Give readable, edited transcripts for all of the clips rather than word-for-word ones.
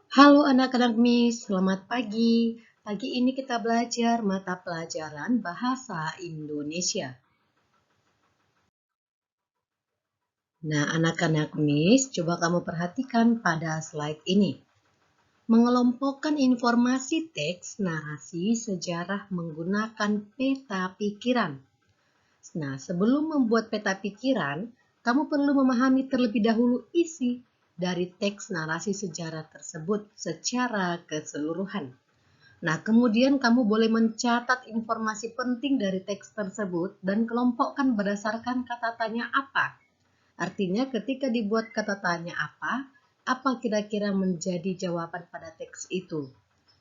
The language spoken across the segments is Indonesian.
Halo anak-anak Miss, selamat pagi. Pagi ini kita belajar mata pelajaran Bahasa Indonesia. Nah, anak-anak Miss, coba kamu perhatikan pada slide ini. Mengelompokkan informasi teks narasi sejarah menggunakan peta pikiran. Nah, sebelum membuat peta pikiran, kamu perlu memahami terlebih dahulu isi dari teks narasi sejarah tersebut secara keseluruhan. Nah, kemudian kamu boleh mencatat informasi penting dari teks tersebut dan kelompokkan berdasarkan kata tanya apa. Artinya ketika dibuat kata tanya apa kira-kira menjadi jawaban pada teks itu.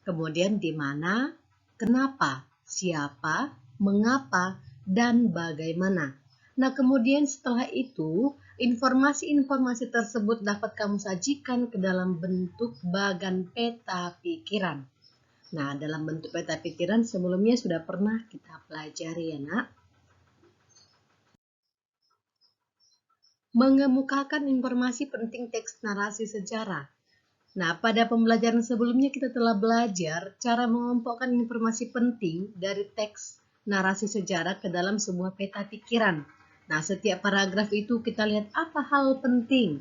Kemudian di mana, kenapa, siapa, mengapa, dan bagaimana. Nah, kemudian setelah itu, informasi-informasi tersebut dapat kamu sajikan ke dalam bentuk bagan peta pikiran. Nah, dalam bentuk peta pikiran sebelumnya sudah pernah kita pelajari ya, Nak. Mengemukakan informasi penting teks narasi sejarah. Nah, pada pembelajaran sebelumnya kita telah belajar cara mengelompokkan informasi penting dari teks narasi sejarah ke dalam sebuah peta pikiran. Nah, setiap paragraf itu kita lihat apa hal penting.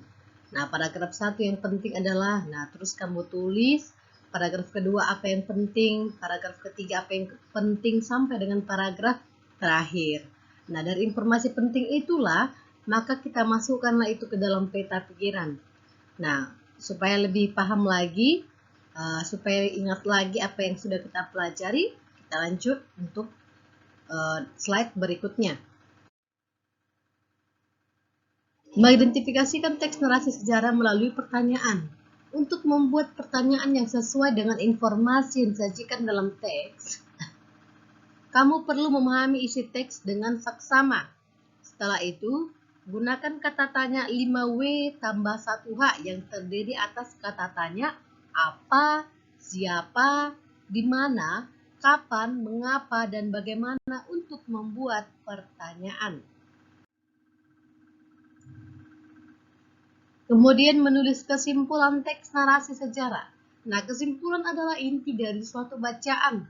Nah, paragraf satu yang penting adalah, terus kamu tulis paragraf kedua apa yang penting, paragraf ketiga apa yang penting sampai dengan paragraf terakhir. Nah, dari informasi penting itulah maka kita masukkanlah itu ke dalam peta pikiran. Nah, supaya lebih paham lagi, supaya ingat lagi apa yang sudah kita pelajari, kita lanjut untuk slide berikutnya. Mengidentifikasikan teks narasi sejarah melalui pertanyaan. Untuk membuat pertanyaan yang sesuai dengan informasi yang disajikan dalam teks, kamu perlu memahami isi teks dengan saksama. Setelah itu, gunakan kata tanya 5W tambah 1H yang terdiri atas kata tanya apa, siapa, di mana, kapan, mengapa, dan bagaimana untuk membuat pertanyaan. Kemudian menulis kesimpulan teks narasi sejarah. Nah, kesimpulan adalah inti dari suatu bacaan.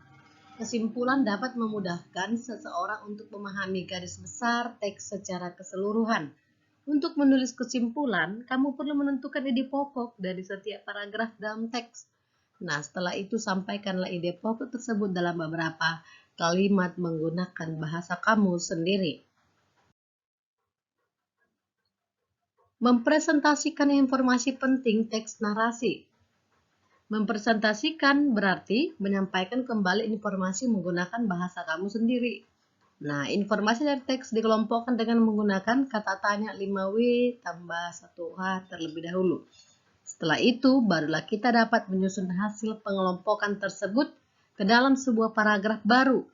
Kesimpulan dapat memudahkan seseorang untuk memahami garis besar teks secara keseluruhan. Untuk menulis kesimpulan, kamu perlu menentukan ide pokok dari setiap paragraf dalam teks. Nah, setelah itu sampaikanlah ide pokok tersebut dalam beberapa kalimat menggunakan bahasa kamu sendiri. Mempresentasikan informasi penting teks narasi. Mempresentasikan berarti menyampaikan kembali informasi menggunakan bahasa kamu sendiri. Nah, informasi dari teks dikelompokkan dengan menggunakan kata tanya 5W tambah 1H terlebih dahulu. Setelah itu, barulah kita dapat menyusun hasil pengelompokan tersebut ke dalam sebuah paragraf baru.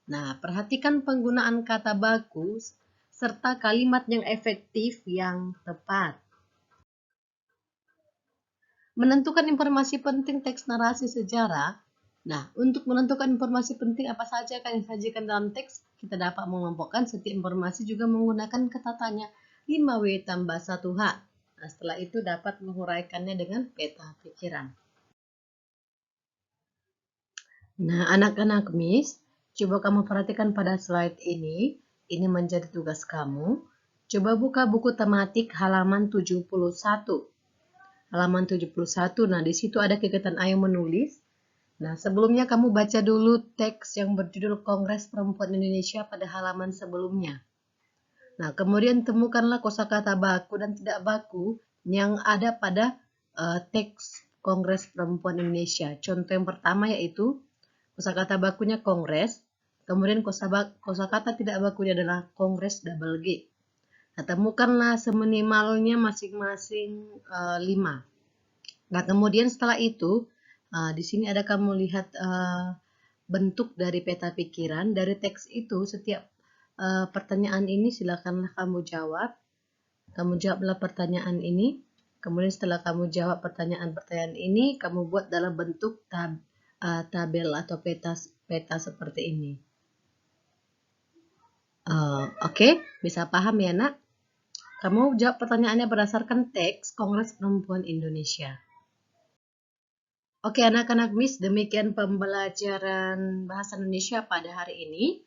Nah, perhatikan penggunaan kata baku serta kalimat yang efektif yang tepat. Menentukan informasi penting teks narasi sejarah. Nah, untuk menentukan informasi penting apa saja yang disajikan dalam teks, kita dapat mengelompokkan setiap informasi juga menggunakan kata tanya 5W tambah 1H. Nah, setelah itu dapat menguraikannya dengan peta pikiran. Nah, anak-anak Miss, coba kamu perhatikan pada slide ini. Ini menjadi tugas kamu. Coba buka buku tematik halaman 71. Halaman 71, nah di situ ada kegiatan ayo menulis. Nah, sebelumnya kamu baca dulu teks yang berjudul Kongres Perempuan Indonesia pada halaman sebelumnya. Nah, kemudian temukanlah kosakata baku dan tidak baku yang ada pada teks Kongres Perempuan Indonesia. Contoh yang pertama yaitu kosakata bakunya Kongres, kemudian kosakata tidak bakunya adalah Kongres double G. Nah, temukanlah seminimalnya masing-masing 5. Nah, kemudian setelah itu, di sini ada kamu lihat bentuk dari peta pikiran. Dari teks itu, setiap pertanyaan ini silakanlah kamu jawab. Kamu jawablah pertanyaan ini. Kemudian setelah kamu jawab pertanyaan-pertanyaan ini, kamu buat dalam bentuk tabel atau peta seperti ini. Oke, bisa paham ya, Nak? Kamu jawab pertanyaannya berdasarkan teks Kongres Perempuan Indonesia. Oke, anak-anak Miss, demikian pembelajaran bahasa Indonesia pada hari ini.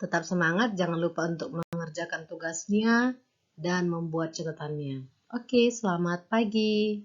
Tetap semangat, jangan lupa untuk mengerjakan tugasnya dan membuat catatannya. Oke, selamat pagi.